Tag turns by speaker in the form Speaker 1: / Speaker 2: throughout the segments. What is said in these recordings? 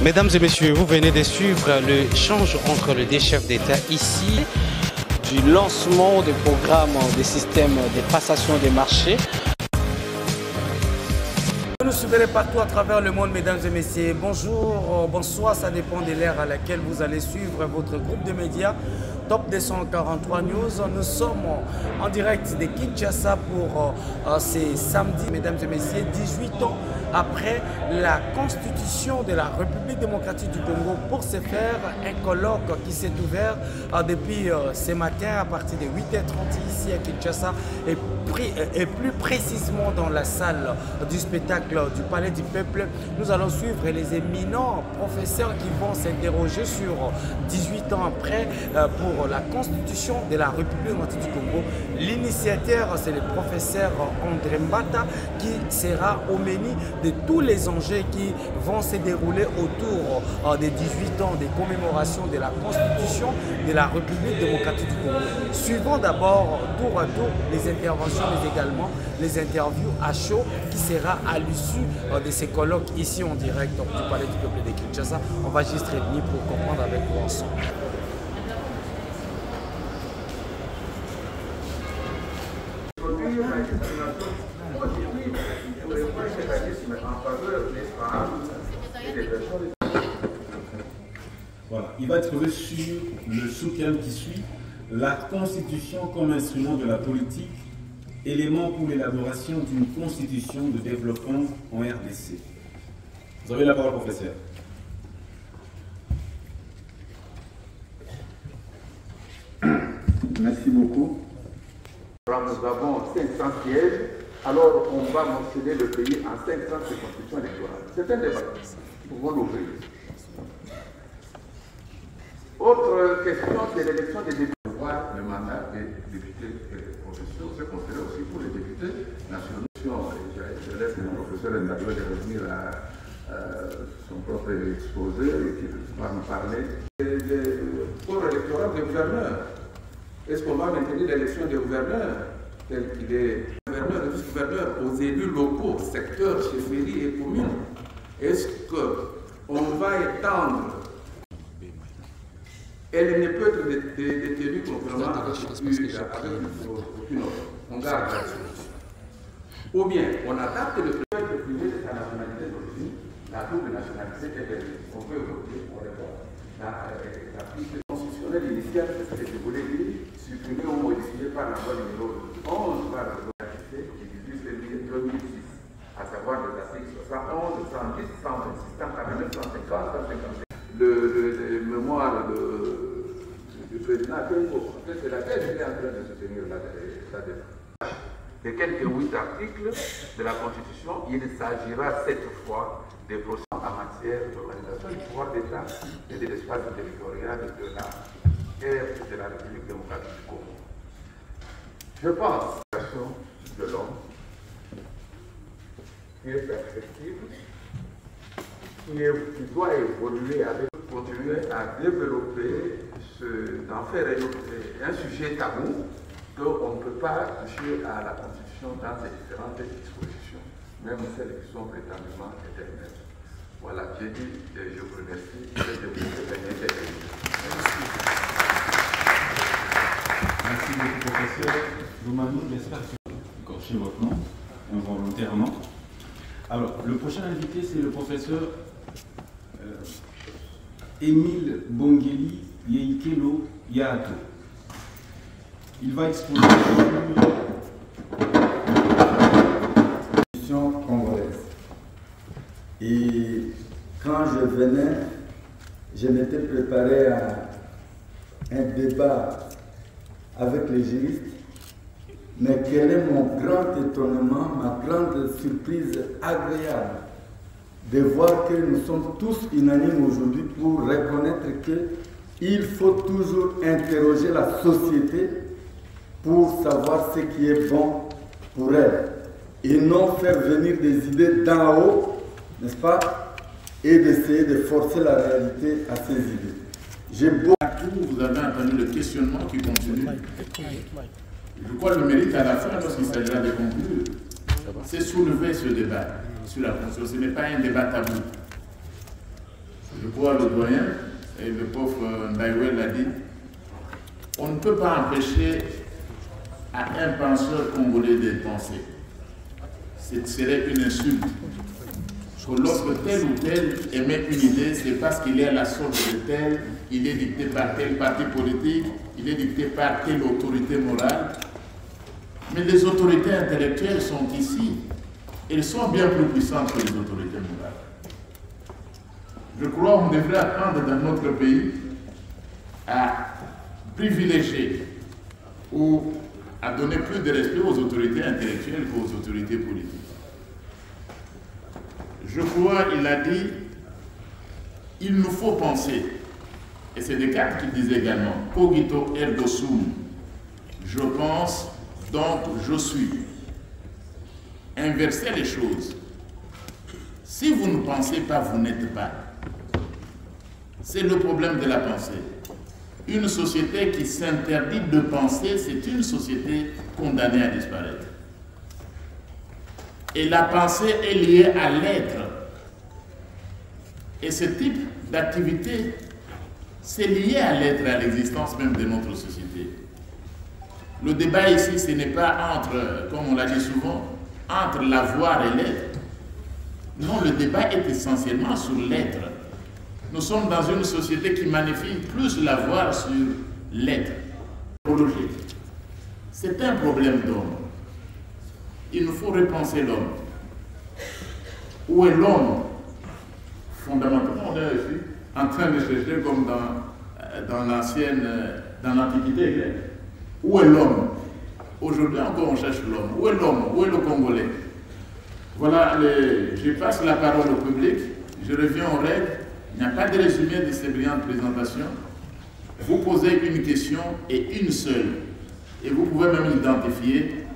Speaker 1: Mesdames et messieurs, vous venez de suivre l'échange entre les deux chefs d'État ici.
Speaker 2: Du lancement des programmes des systèmes de passation des marchés.
Speaker 3: Vous nous suivrez partout à travers le monde, mesdames et messieurs. Bonjour, bonsoir, ça dépend de l'ère à laquelle vous allez suivre votre groupe de médias. Top 243 News. Nous sommes en direct de Kinshasa pour ces samedis, mesdames et messieurs, 18 ans après la constitution de la République démocratique du Congo. Pour ce faire, un colloque qui s'est ouvert depuis ce matin à partir de 8h30 ici à Kinshasa et plus précisément dans la salle du spectacle du Palais du Peuple. Nous allons suivre les éminents professeurs qui vont s'interroger sur 18 ans après pour la constitution de la République démocratique du Congo. L'initiateur, c'est le professeur André Mbata qui sera au menu de tous les enjeux qui vont se dérouler autour des 18 ans des commémorations de la constitution de la République démocratique du Congo. Suivons d'abord tour à tour les interventions, mais également les interviews à chaud qui sera à l'issue de ces colloques ici en direct du Palais du Peuple de Kinshasa. On va juste revenir pour comprendre avec vous ensemble.
Speaker 4: Voilà. Il va être trouvé sur le sous-thème qui suit, la Constitution comme instrument de la politique, élément pour l'élaboration d'une constitution de développement en RDC. Vous avez la parole, professeur.
Speaker 5: Merci beaucoup. Nous avons 500 sièges, alors on va mentionner le pays en 500 circonscriptions électorales. C'est un débat. Nous pouvons l'ouvrir. Autre question, c'est l'élection des députés. Le mandat des députés provinciaux, c'est considéré aussi pour les députés nationaux. Je laisse le professeur Ndabio de revenir à son propre exposé et qui va nous parler des corps électoraux des gouverneurs. Est-ce qu'on va maintenir l'élection des gouverneurs tel qu'il est gouverneur et vice-gouverneur aux élus locaux, secteurs, chefferies et communes? Est-ce qu'on va étendre? Elle ne peut être détenue contrairement à aucune autre. On garde la chose. Ou bien, on adapte le préfet privé de sa nationalité d'origine, la double nationalité est on peut voter pour l'article constitutionnel initial, c'est ce que je voulais dire, supprimé ou modifié par la loi numéro 11 par la loi du 18 février 2006, à savoir les articles 71, 110, 126, 149, 150, 151. Le mémoire du président Kengo, c'est laquelle il est en train de soutenir la défense. De quelques 8 articles de la Constitution, il s'agira cette fois des procédures en matière d'organisation du pouvoir d'État et de l'espace territorial de la République démocratique du Congo. Je pense à la situation de l'homme qui est perfectible, qui doit évoluer avec, continuer à développer, d'en faire un sujet tabou, qu'on ne peut pas toucher à la Constitution dans ses différentes dispositions, même celles qui sont prétendument éternelles. Voilà, j'ai dit, je vous remercie.
Speaker 4: Merci beaucoup, professeur. Romano, j'espère que vous écorchez votre nom involontairement. Alors, le prochain invité, c'est le professeur Émile Bongeli Yeikelo Yato. Il va exposer la
Speaker 6: Constitution congolaise. Et quand je venais, je m'étais préparé à un débat avec les juristes. Mais quel est mon grand étonnement, ma grande surprise agréable de voir que nous sommes tous unanimes aujourd'hui pour reconnaître qu'il faut toujours interroger la société pour savoir ce qui est bon pour elle et non faire venir des idées d'en haut, n'est-ce pas, et d'essayer de forcer la réalité à ces idées. J'ai beau...
Speaker 7: Vous avez entendu le questionnement qui continue. Je crois que le mérite à la fin, lorsqu'il s'agira de conclure, c'est soulever ce débat sur la Constitution. Ce n'est pas un débat tabou. je crois le doyen et le pauvre Ndaïwe l'a dit, on ne peut pas empêcher à un penseur congolais de penser. Ce serait une insulte. Que lorsque tel ou tel émet une idée, c'est parce qu'il est à la sorte de tel, il est dicté par tel parti politique, il est dicté par telle autorité morale. Mais les autorités intellectuelles sont ici. Elles sont bien plus puissantes que les autorités morales. Je crois qu'on devrait apprendre dans notre pays à privilégier ou à donner plus de respect aux autorités intellectuelles qu'aux autorités politiques. Je crois, il a dit, il nous faut penser, et c'est Descartes qui disait également, cogito ergo sum, je pense, donc je suis. Inversez les choses. Si vous ne pensez pas, vous n'êtes pas. C'est le problème de la pensée. Une société qui s'interdit de penser, c'est une société condamnée à disparaître. Et la pensée est liée à l'être. Et ce type d'activité, c'est lié à l'être, à l'existence même de notre société. Le débat ici, ce n'est pas entre, comme on l'a dit souvent, entre l'avoir et l'être. Non, le débat est essentiellement sur l'être. Nous sommes dans une société qui magnifie plus l'avoir sur l'être. C'est un problème d'homme. Il nous faut repenser l'homme. Où est l'homme? Fondamentalement, on est ici en train de chercher comme dans l'Antiquité grecque. Où est l'homme? Aujourd'hui encore on cherche l'homme. Où est l'homme? Où est le Congolais? Voilà, je passe la parole au public, je reviens aux règles. Il n'y a pas de résumé de ces brillantes présentations. Vous posez une question et une seule. Et vous pouvez même identifier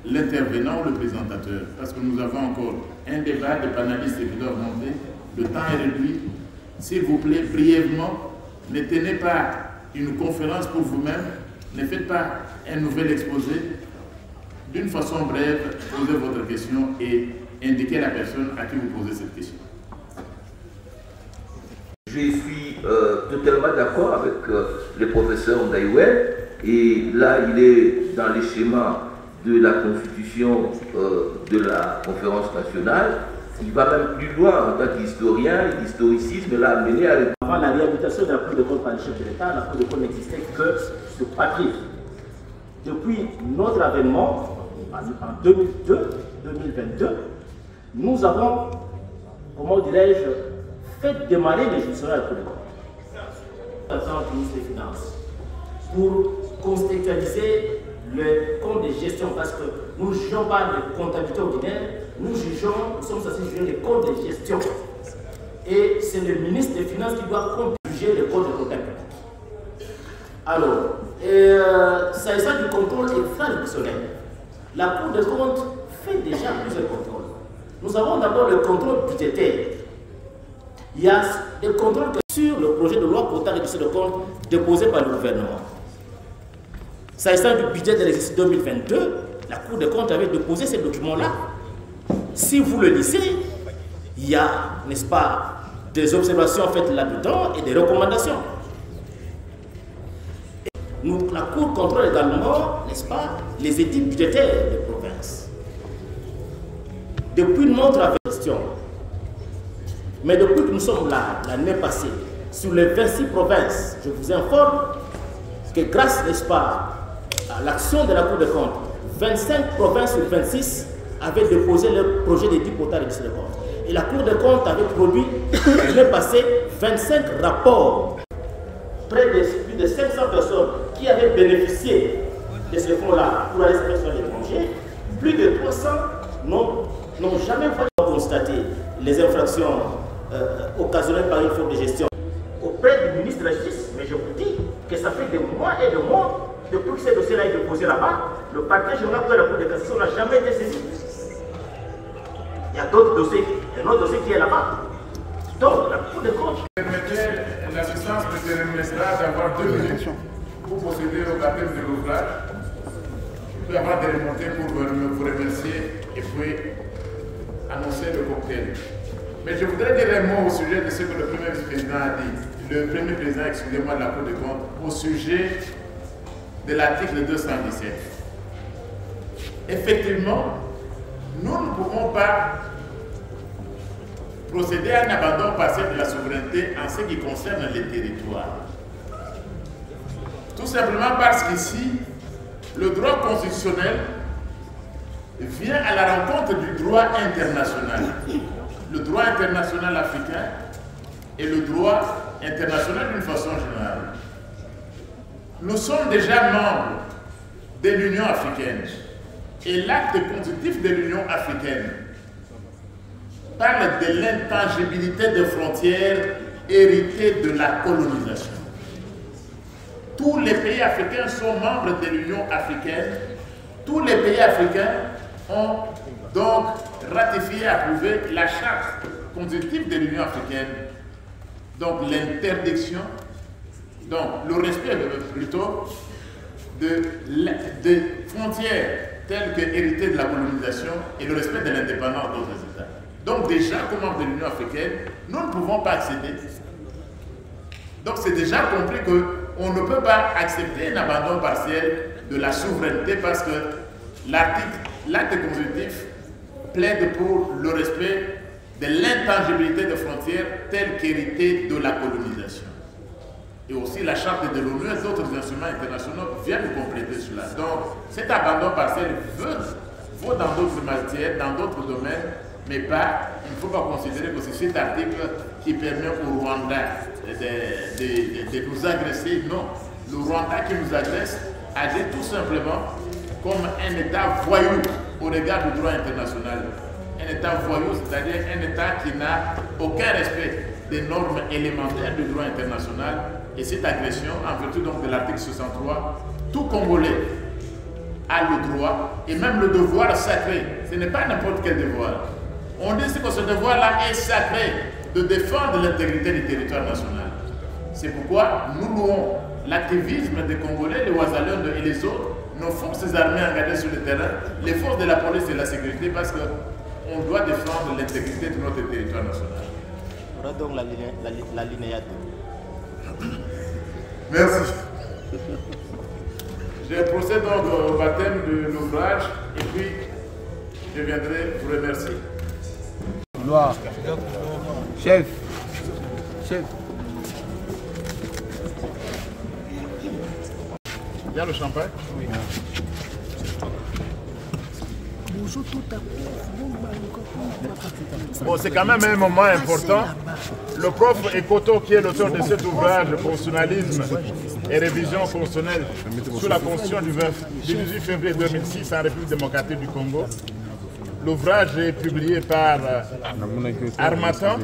Speaker 7: l'intervenant ou le présentateur. Parce que nous avons encore un débat de panélistes qui doivent monter. Le temps est réduit. S'il vous plaît, brièvement, ne tenez pas une conférence pour vous-même. Ne faites pas un nouvel exposé. D'une façon brève, posez votre question et indiquez la personne à qui vous posez cette question.
Speaker 8: Je suis totalement d'accord avec le professeur Ndaïwe. Et là, il est dans les schémas de la constitution de la conférence nationale. Il va même plus loin en tant qu'historien, l'historicisme l'a amené à...
Speaker 9: Avant la réhabilitation de la Cour de compte par le chef de l'État, la Cour de compte n'existait que sur papier. Depuis notre avènement, en 2022, nous avons, comment dirais-je, fait démarrer les juridictions à la Cour de compte. Le ministre des Finances, pour contextualiser le compte de gestion, parce que nous ne jugeons pas de comptabilité ordinaire, nous sommes censés juger les comptes de gestion. Et c'est le ministre des Finances qui doit juger les comptes de comptabilité. Alors, s'agissant du contrôle extra-judiciaire, la Cour des comptes fait déjà plusieurs contrôles. Nous avons d'abord le contrôle budgétaire. Il y a des contrôles sur le projet de loi portant réduction de comptes déposé par le gouvernement. S'agissant du budget de l'exercice 2022, la Cour des comptes avait déposé ces documents-là. Si vous le lisez, il y a, n'est-ce pas, des observations faites là-dedans et des recommandations. La Cour contrôle également, n'est-ce pas, les études budgétaires des provinces. Depuis notre question, mais depuis que nous sommes là, l'année passée, sur les 26 provinces, je vous informe que grâce, n'est-ce pas, à l'action de la Cour des comptes, 25 provinces sur 26 avaient déposé leur projet d'étude portant réduction de comptes. Et la Cour des comptes avait produit, l'année passée, 25 rapports. Près de plus de 500 personnes qui avaient bénéficié de ce fonds-là pour aller se faire sur l'étranger, plus de 300 n'ont jamais constaté les infractions occasionnelles par une faute de gestion. Auprès du ministre de la Justice, mais je vous dis que ça fait des mois et des mois depuis que ce dossier-là est déposé là-bas, le parquet général de la Cour de cassation n'a jamais été saisi. Il y a d'autres dossiers, un autre dossier qui est là-bas. Donc, la Cour des comptes.
Speaker 7: L'assistance me permettra d'avoir 2 minutes pour procéder au baptême de l'ouvrage. Puis avoir des remontées pour vous remercier et puis annoncer le cocktail. Mais je voudrais dire un mot au sujet de ce que le premier vice-président a dit. Le premier président, excusez-moi, de la Cour des comptes, au sujet de l'article 217. Effectivement, nous ne pouvons pas procéder à un abandon partiel de la souveraineté en ce qui concerne les territoires. Tout simplement parce qu'ici, le droit constitutionnel vient à la rencontre du droit international. Le droit international africain et le droit international d'une façon générale. Nous sommes déjà membres de l'Union africaine et l'acte constitutif de l'Union africaine parle de l'intangibilité des frontières héritées de la colonisation. Tous les pays africains sont membres de l'Union africaine. Tous les pays africains ont donc ratifié et approuvé la charte constitutive de l'Union africaine. Donc l'interdiction, donc le respect plutôt des frontières telles que héritées de la colonisation et le respect de l'indépendance d'autres États. Donc déjà, comme membre de l'Union africaine, nous ne pouvons pas accéder. Donc c'est déjà compris qu'on ne peut pas accepter un abandon partiel de la souveraineté parce que l'acte constitutif plaide pour le respect de l'intangibilité des frontières telles qu'héritées de la colonisation. Et aussi la charte de l'ONU et d'autres instruments internationaux viennent compléter cela. Donc cet abandon partiel vaut dans d'autres matières, dans d'autres domaines, mais pas, il ne faut pas considérer que c'est cet article qui permet au Rwanda de nous agresser. Non, le Rwanda qui nous agresse agit tout simplement comme un État voyou au regard du droit international. Un État voyou, c'est-à-dire un État qui n'a aucun respect des normes élémentaires du droit international. Et cette agression, en vertu donc de l'article 63, tout Congolais a le droit et même le devoir sacré. Ce n'est pas n'importe quel devoir. On dit que ce devoir-là est sacré de défendre l'intégrité du territoire national. C'est pourquoi nous louons l'activisme des Congolais, les Ouazalunde et les autres, nos forces armées engagées sur le terrain, les forces de la police et de la sécurité, parce qu'on doit défendre l'intégrité de notre territoire national.
Speaker 9: Voilà donc la linéa 2.
Speaker 7: Merci. Je procède donc au baptême de l'ouvrage et puis je viendrai vous remercier.
Speaker 3: Gloire. Chef. Chef.
Speaker 7: Il y a le champagne? Oui. Bon, c'est quand même un moment important. Le prof Ekoto, qui est l'auteur de cet ouvrage, Constitutionnalisme et révision constitutionnelle sous la Constitution du 18 février 2006 en République démocratique du Congo. L'ouvrage est publié par Harmattan.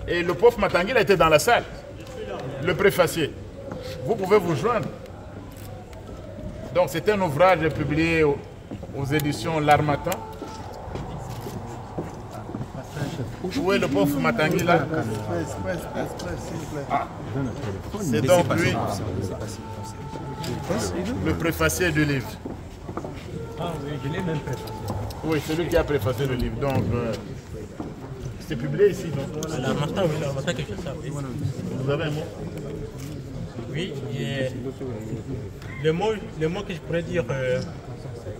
Speaker 7: Et le prof Matangui a été dans la salle, le préfacier. Vous pouvez vous joindre. Donc c'est un ouvrage publié aux éditions L'Harmattan. Où est le prof Matangui là? C'est donc lui, le préfacier du livre.
Speaker 10: Ah oui, je l'ai même préfacé.
Speaker 7: Oui, c'est lui qui a préfacé le livre. Donc, c'est publié ici, non?
Speaker 10: L'Harmattan, oui, l'Harmattan que je sais. Oui.
Speaker 7: Vous avez un mot?
Speaker 10: Oui, et le mot que je pourrais dire,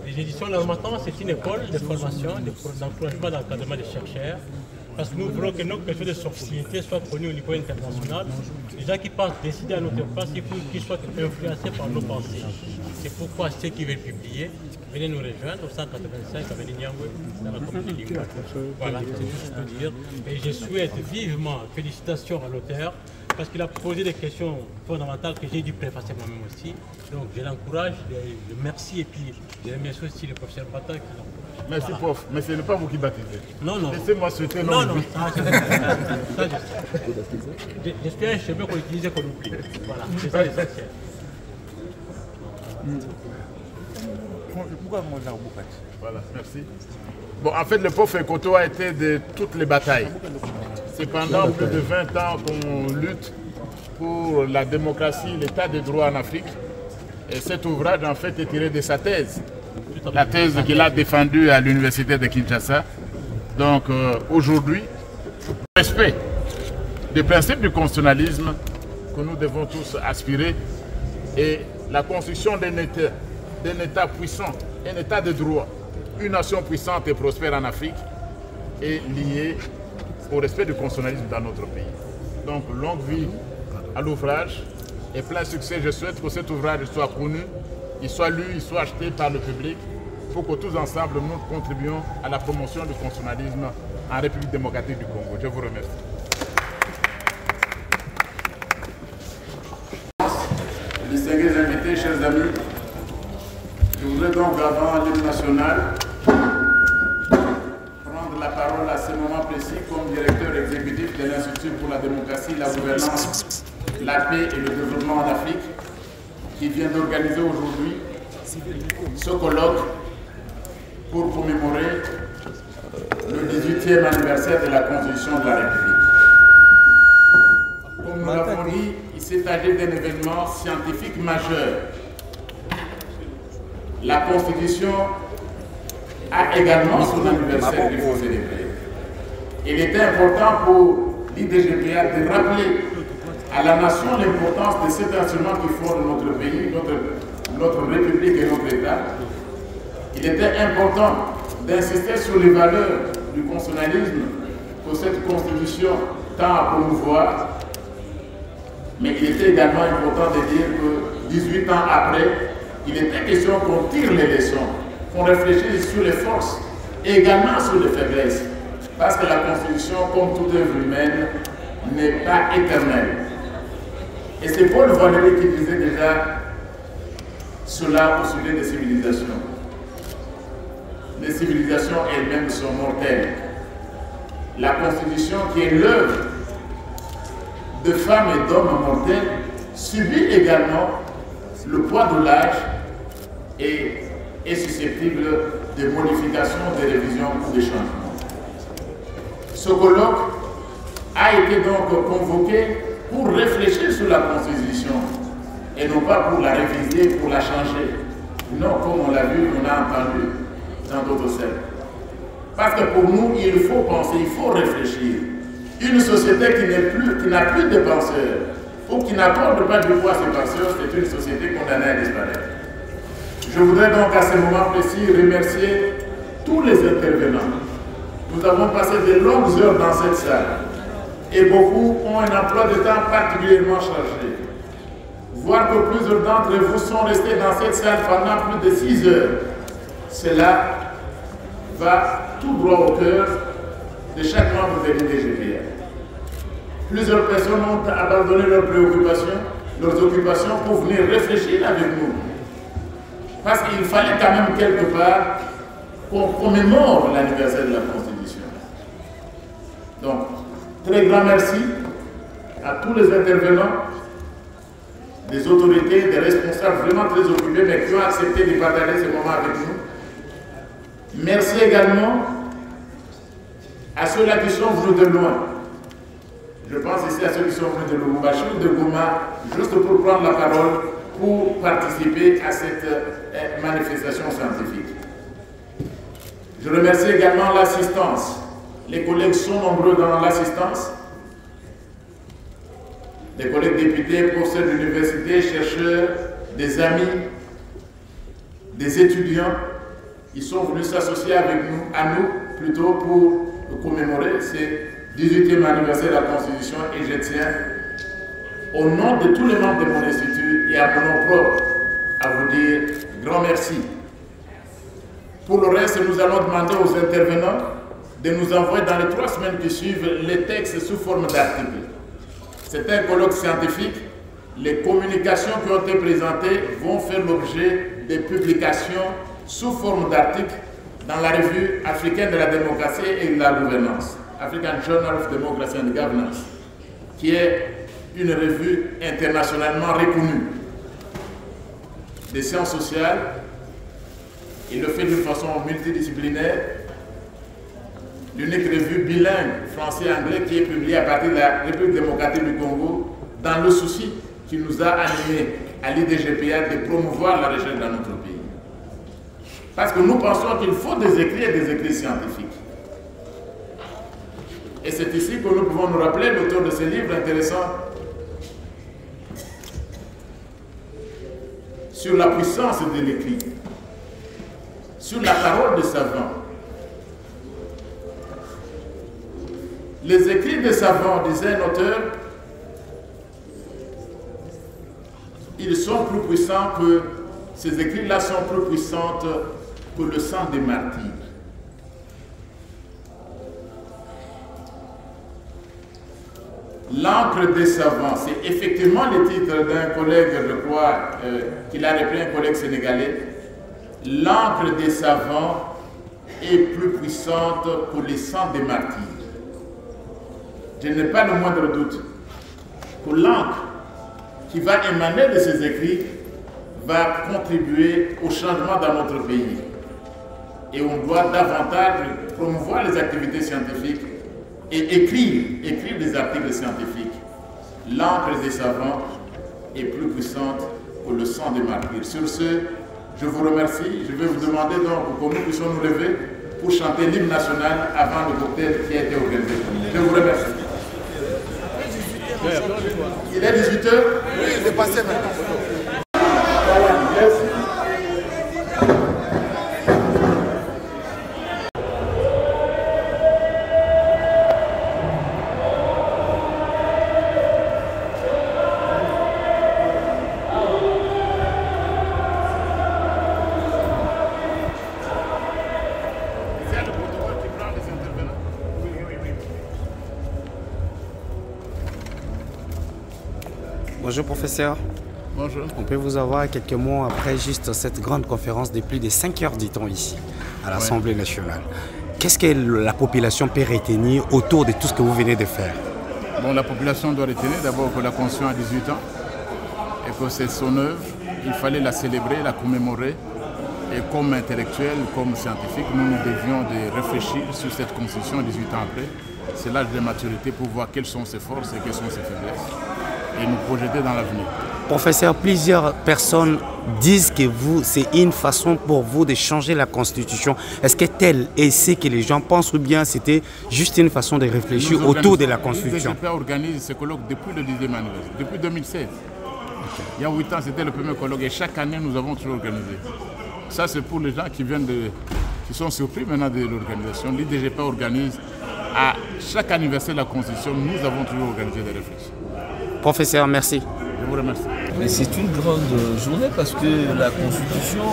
Speaker 10: les éditions L'Harmattan, c'est une école de formation, d'encouragement d'encadrement des chercheurs. Parce que nous voulons que notre question de sourcilité soit connue au niveau international. Les gens qui pensent décider à notre place, il faut qu'ils soient influencés par nos pensées. C'est pourquoi ceux qui veulent publier, venez nous rejoindre au 185 à Ménignangoué, dans la commune de Lingoué. Voilà, c'est tout ce que je peux dire. Et je souhaite vivement félicitations à l'auteur, parce qu'il a posé des questions fondamentales que j'ai dû préfacer moi-même aussi. Donc je l'encourage, je remercie et puis je remercie aussi le professeur Bata qui l'encourage.
Speaker 7: Merci prof, mais ce n'est pas vous qui baptisez.
Speaker 10: Non, non.
Speaker 7: Laissez-moi souhaiter
Speaker 10: non,
Speaker 7: non,
Speaker 10: ça j'espère un chemin qu'on utilise et qu'on oublie. Voilà, c'est ça l'essentiel.
Speaker 3: Pourquoi moi j'ai un beau patch?
Speaker 7: Voilà, merci. Bon, en fait, le prof Ekoto a été de toutes les batailles. C'est pendant plus de 20 ans qu'on lutte pour la démocratie, l'état de droit en Afrique. Et cet ouvrage, en fait, est tiré de sa thèse. La thèse qu'il a défendue à l'université de Kinshasa. Donc aujourd'hui, respect des principes du constitutionnalisme que nous devons tous aspirer et la construction d'un État puissant, un État de droit, une nation puissante et prospère en Afrique est liée au respect du constitutionnalisme dans notre pays. Donc longue vie à l'ouvrage et plein succès. Je souhaite que cet ouvrage soit connu, il soit lu, il soit acheté par le public pour que tous ensemble nous contribuions à la promotion du constitutionnalisme en République démocratique du Congo. Je vous remercie. Distingués invités, chers amis, je voudrais donc avant l'hymne national prendre la parole à ce moment précis comme directeur exécutif de l'Institut pour la démocratie, la gouvernance, la paix et le développement en Afrique, qui vient d'organiser aujourd'hui ce colloque pour commémorer le 18e anniversaire de la Constitution de la République. Comme nous l'avons dit, il s'est agi d'un événement scientifique majeur. La Constitution a également son anniversaire qu'il faut célébrer. Il était important pour l'IDGPA de rappeler à la nation l'importance de cet instrument qui forme notre pays, notre République et notre État. Il était important d'insister sur les valeurs du constitutionnalisme que cette Constitution tend à promouvoir, mais il était également important de dire que 18 ans après, il était question qu'on tire les leçons, qu'on réfléchisse sur les forces et également sur les faiblesses, parce que la Constitution, comme toute œuvre humaine, n'est pas éternelle. Et c'est Paul Valéry qui disait déjà cela au sujet des civilisations. Les civilisations elles-mêmes sont mortelles. La Constitution, qui est l'œuvre de femmes et d'hommes mortels, subit également le poids de l'âge et est susceptible de modifications, de révisions ou de changements. Ce colloque a été donc convoqué pour réfléchir sur la Constitution et non pas pour la réviser, pour la changer. Non, comme on l'a vu, on a entendu dans d'autres scènes. Parce que pour nous, il faut penser, il faut réfléchir. Une société qui n'a plus de penseurs ou qui n'accorde pas de poids à ses penseurs, c'est une société condamnée à disparaître. Je voudrais donc à ce moment précis remercier tous les intervenants. Nous avons passé de longues heures dans cette salle et beaucoup ont un emploi de temps particulièrement chargé. Voir que plusieurs d'entre vous sont restés dans cette salle pendant plus de 6 heures, cela va tout droit au cœur de chaque membre de l'IDGPA. Plusieurs personnes ont abandonné leurs préoccupations, leurs occupations pour venir réfléchir avec nous. Parce qu'il fallait quand même quelque part qu'on commémore l'anniversaire de la Constitution. Donc, très grand merci à tous les intervenants, des autorités, des responsables vraiment très occupés, mais qui ont accepté de partager ce moment avec nous. Merci également à ceux-là qui sont venus de loin. Je pense ici à ceux qui sont venus de Lubumbashi ou de Goma, juste pour prendre la parole, pour participer à cette manifestation scientifique. Je remercie également l'assistance. Les collègues sont nombreux dans l'assistance. Des collègues députés, professeurs d'université, chercheurs, des amis, des étudiants. Ils sont venus s'associer avec nous, à nous plutôt, pour commémorer ce 18e anniversaire de la Constitution, et je tiens, au nom de tous les membres de mon institut et à mon nom propre, à vous dire grand merci. Pour le reste, nous allons demander aux intervenants de nous envoyer dans les 3 semaines qui suivent les textes sous forme d'articles. C'est un colloque scientifique. Les communications qui ont été présentées vont faire l'objet de publications sous forme d'articles dans la revue africaine de la démocratie et de la gouvernance, African Journal of Democracy and Governance, qui est une revue internationalement reconnue des sciences sociales. Il le fait d'une façon multidisciplinaire. L'unique revue bilingue français-anglais qui est publiée à partir de la République démocratique du Congo, dans le souci qui nous a animés à l'IDGPA de promouvoir la recherche dans notre pays. Parce que nous pensons qu'il faut des écrits et des écrits scientifiques. Et c'est ici que nous pouvons nous rappeler l'auteur de ce livre intéressant sur la puissance de l'écrit, sur la parole des savants. Les écrits des savants, disait un auteur, ils sont plus puissants que, ces écrits-là sont plus puissants que le sang des martyrs. L'encre des savants, c'est effectivement le titre d'un collègue, je crois, qu'il a repris, un collègue sénégalais. L'encre des savants est plus puissante que le sang des martyrs. Je n'ai pas le moindre doute que l'encre qui va émaner de ces écrits va contribuer au changement dans notre pays. Et on doit davantage promouvoir les activités scientifiques et écrire des articles scientifiques. L'encre des savants est plus puissante que le sang des martyrs. Sur ce, je vous remercie. Je vais vous demander donc que nous puissions nous lever pour chanter l'hymne national avant le cocktail qui a été organisé. Je vous remercie. Il est 18h.
Speaker 3: Oui, il est passé maintenant.
Speaker 7: Merci.
Speaker 3: Bonjour professeur.
Speaker 7: Bonjour.
Speaker 3: On peut vous avoir quelques mots après juste cette grande conférence de plus de 5 heures, dit-on ici, à l'Assemblée nationale. Qu'est-ce que la population peut retenir autour de tout ce que vous venez de faire?
Speaker 7: Bon, la population doit retenir d'abord que la Constitution a 18 ans et que c'est son œuvre. Il fallait la célébrer, la commémorer. Et comme intellectuels, comme scientifiques, nous devions de réfléchir sur cette Constitution 18 ans après. C'est l'âge de maturité pour voir quelles sont ses forces et quelles sont ses faiblesses et nous projeter dans l'avenir.
Speaker 3: Professeur, plusieurs personnes disent que c'est une façon pour vous de changer la Constitution. Est-ce que tel est ce que les gens pensent ou bien c'était juste une façon de réfléchir autour de la Constitution?
Speaker 7: Le DGP organise ce colloque depuis le 10e anniversaire, depuis 2016. Okay. Il y a 8 ans, c'était le premier colloque et chaque année, nous avons toujours organisé. Ça, c'est pour les gens qui sont surpris maintenant de l'organisation. L'IDGP organise à chaque anniversaire de la Constitution, nous avons toujours organisé des réflexions.
Speaker 3: Professeur, merci.
Speaker 7: Je vous remercie.
Speaker 11: C'est une grande journée parce que la Constitution,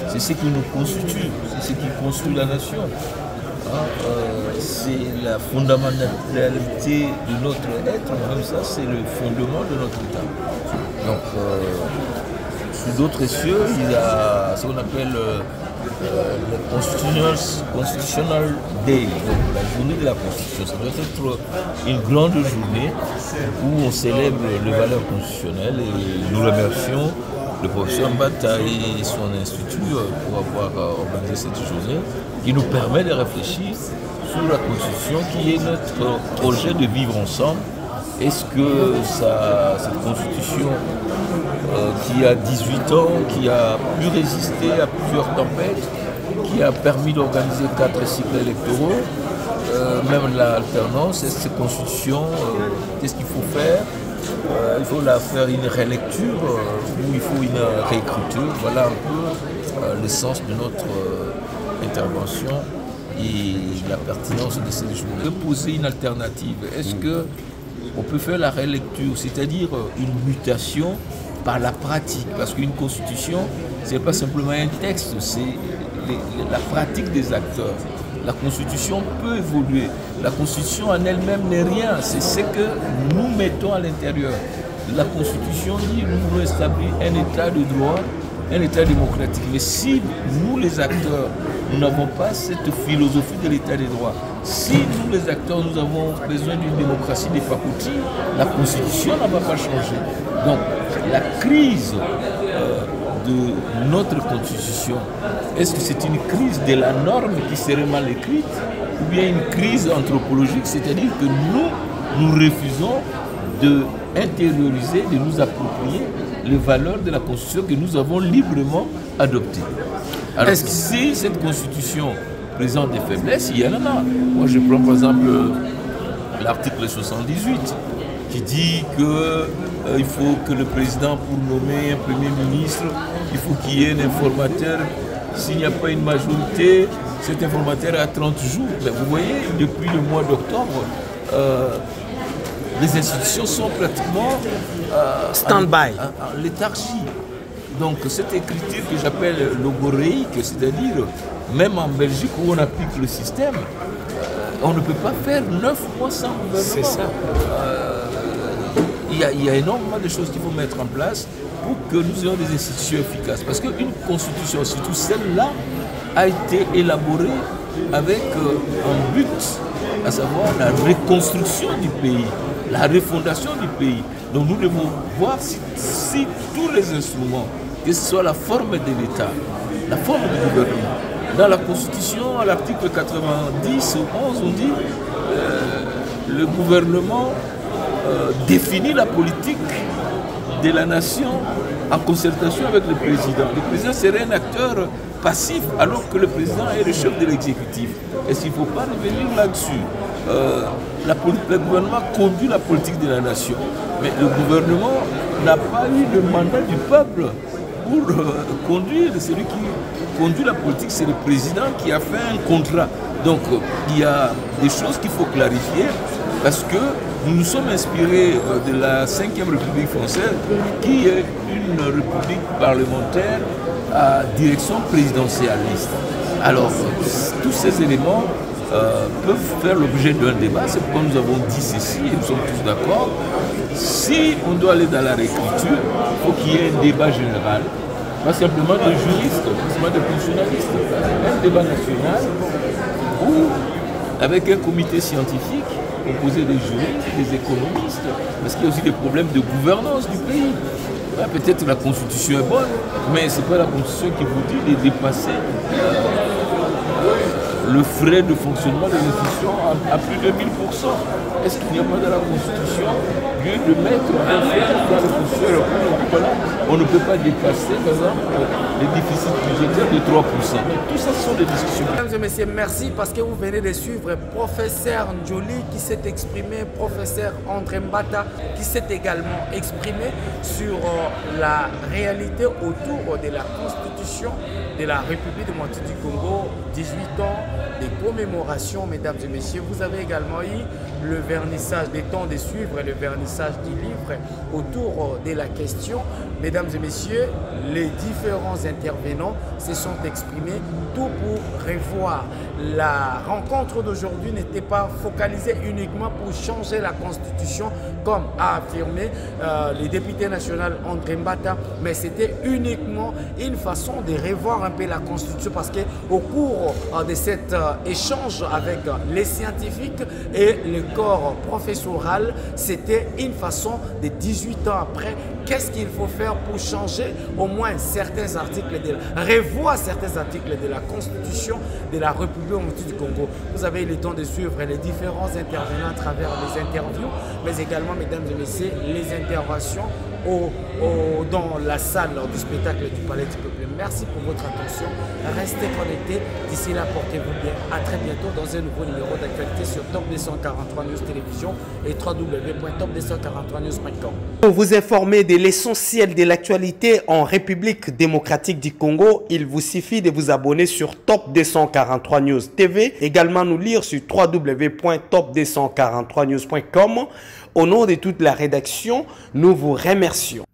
Speaker 11: c'est ce qui nous constitue, c'est ce qui construit la nation. C'est la fondamentalité de notre être, comme ça, c'est le fondement de notre État. Donc, sous d'autres cieux, il y a ce qu'on appelle le Constitutional Day, donc la journée de la Constitution. Ça doit être une grande journée où on célèbre les valeurs constitutionnelles et nous remercions le professeur Mbata et son institut pour avoir organisé cette journée qui nous permet de réfléchir sur la Constitution qui est notre projet de vivre ensemble. Est-ce que cette Constitution qui a 18 ans, qui a pu résister à plusieurs tempêtes, qui a permis d'organiser 4 cycles électoraux, même l'alternance, cette Constitution, qu'est-ce qu'il faut faire? Il faut la faire une rélecture ou il faut une réécriture. Voilà un peu le sens de notre intervention et la pertinence de cette journée. Poser une alternative, est-ce qu'on peut faire la rélecture, c'est-à-dire une mutation par la pratique? Parce qu'une constitution, ce n'est pas simplement un texte, c'est la pratique des acteurs. La constitution peut évoluer. La constitution en elle-même n'est rien, c'est ce que nous mettons à l'intérieur. La constitution dit nous voulons établir un état de droit, un état démocratique. Mais si nous les acteurs, nous n'avons pas cette philosophie de l'état de droit, si nous les acteurs, nous avons besoin d'une démocratie des pacotille, la constitution ne va pas changer. Donc la crise de notre constitution, est-ce que c'est une crise de la norme qui serait mal écrite ou bien une crise anthropologique, c'est-à-dire que nous refusons d'intérioriser, de nous approprier les valeurs de la constitution que nous avons librement adoptées. Alors si cette constitution présente des faiblesses, il y en a. Moi, je prends par exemple l'article 78 qui dit qu'il faut que le président, pour nommer un Premier ministre, il faut qu'il y ait un informateur. S'il n'y a pas une majorité, cet informateur a 30 jours. Mais vous voyez, depuis le mois d'octobre, les institutions sont pratiquement
Speaker 3: stand-by,
Speaker 11: en léthargie. Donc cette écriture que j'appelle logoréique, c'est-à-dire même en Belgique où on applique le système, on ne peut pas faire 9 mois sans gouvernement.
Speaker 3: C'est ça.
Speaker 11: Il y a énormément de choses qu'il faut mettre en place pour que nous ayons des institutions efficaces. Parce qu'une constitution, surtout celle-là, a été élaborée avec un but, à savoir la reconstruction du pays, la refondation du pays. Donc nous devons voir si tous les instruments, que ce soit la forme de l'État, la forme du gouvernement. Dans la Constitution, à l'article 90 ou 11, on dit le gouvernement définit la politique de la nation en concertation avec le président. Le président serait un acteur passif alors que le président est le chef de l'exécutif. Est-ce qu'il ne faut pas revenir là-dessus? Le gouvernement conduit la politique de la nation, mais le gouvernement n'a pas eu le mandat du peuple pour conduire. Celui qui conduit la politique, c'est le président qui a fait un contrat. Donc il y a des choses qu'il faut clarifier parce que nous nous sommes inspirés de la 5e République française qui est une république parlementaire à direction présidentialiste. Alors tous ces éléments peuvent faire l'objet d'un débat. C'est pourquoi nous avons dit ceci et nous sommes tous d'accord. Si on doit aller dans la réécriture, il faut qu'il y ait un débat général, pas simplement de juristes, pas simplement de constitutionnalistes, un débat national où, avec un comité scientifique composé des juristes, des économistes, parce qu'il y a aussi des problèmes de gouvernance du pays. Peut-être la constitution est bonne, mais ce n'est pas la constitution qui vous dit de dépasser le frais de fonctionnement des institutions à plus de 1000%. Est-ce qu'il n'y a pas dans la Constitution lieu de mettre un frais dans la Constitution? On ne peut pas dépasser, par exemple, les déficits budgétaires de 3%. Donc, tout ça, ce sont des discussions.
Speaker 3: Mesdames et messieurs, merci parce que vous venez de suivre professeur Njoli qui s'est exprimé, professeur André Mbata qui s'est également exprimé sur la réalité autour de la Constitution de la République démocratique du Congo, 18 ans des commémorations, mesdames et messieurs. Vous avez également eu le vernissage des temps de suivre et le vernissage du livre autour de la question. Mesdames et messieurs, les différents intervenants se sont exprimés, tout pour revoir. La rencontre d'aujourd'hui n'était pas focalisée uniquement pour changer la Constitution, comme a affirmé le député national André Mbata, mais c'était uniquement une façon de revoir un peu la Constitution, parce qu'au cours de cet échange avec les scientifiques et le corps professoral, c'était une façon de 18 ans après, qu'est-ce qu'il faut faire pour changer au moins certains articles, revoir certains articles de la Constitution de la République du Congo. Vous avez le temps de suivre les différents intervenants à travers les interviews, mais également, mesdames et messieurs, les interventions dans la salle du spectacle du Palais du Peuple. Merci pour votre attention. Restez connectés. D'ici là, portez-vous bien. À très bientôt dans un nouveau numéro d'actualité sur Top 243 News Télévision et www.top243news.com.
Speaker 1: Pour vous informer de l'essentiel de l'actualité en République démocratique du Congo, il vous suffit de vous abonner sur Top 243 News TV. Également nous lire sur www.top243news.com. Au nom de toute la rédaction, nous vous remercions.